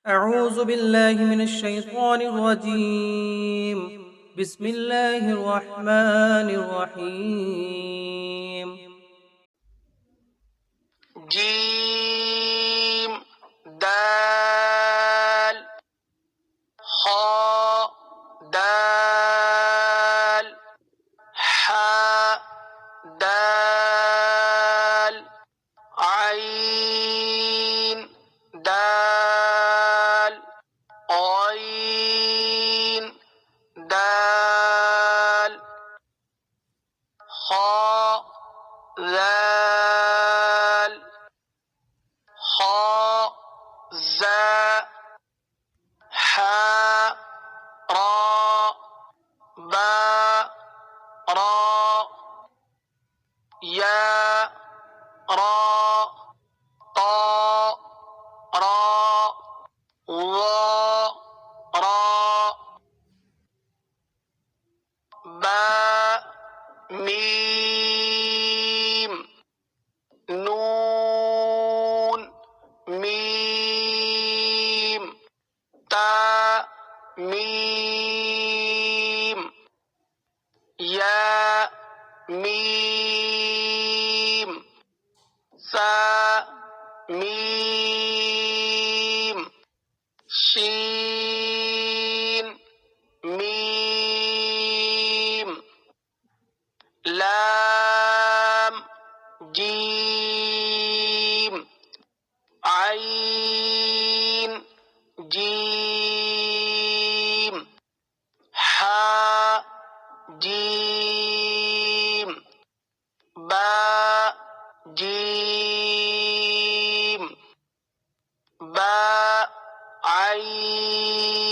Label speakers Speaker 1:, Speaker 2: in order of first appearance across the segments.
Speaker 1: أعوذ بالله من الشيطان الرجيم. بسم الله الرحمن الرحيم.
Speaker 2: جيم دال خاء دال حاء دال عين دال عين دال خاء ذال خاء زاء حاء راء باء راء ياء راء طاء راء ظاء راء باء ميم نون ميم تاء ميم ياء ميم ثاء ميم شين ميم لام جيم عين جيم حاء جيم باء جيم باء عين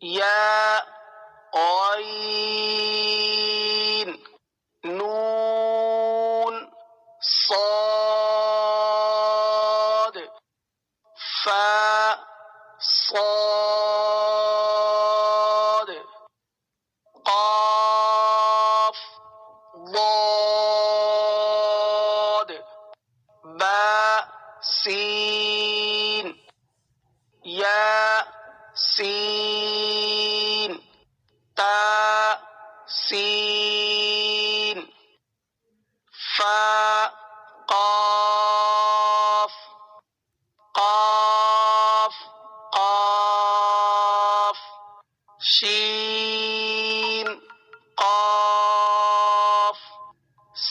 Speaker 2: ياء عين نون صاد فاء صاد قاف ضاد باء سين ياء سين تاء سين فاء قاف قاف قاف شين قاف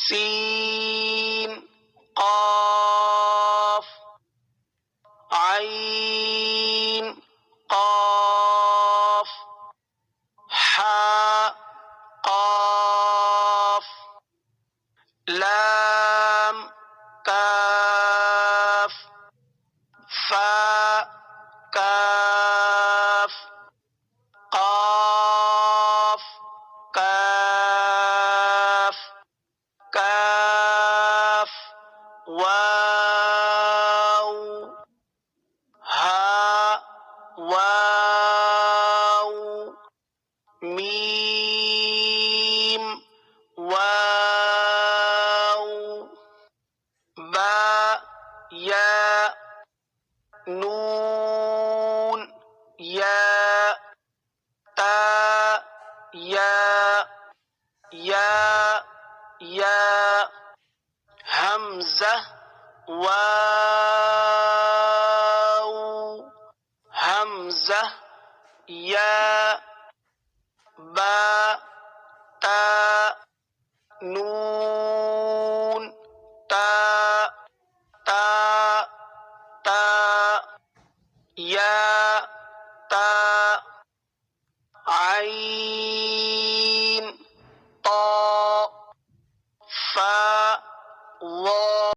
Speaker 2: سين قاف عين قاف حاء قاف لام كاف فاء كاف قاف كاف كاف واو هاء واو ميم واو باء ياء نون ياء تاء ياء ياء ياء همزة واو همزة ياء باء تاء نون تاء تاء تاء ياء تاء عين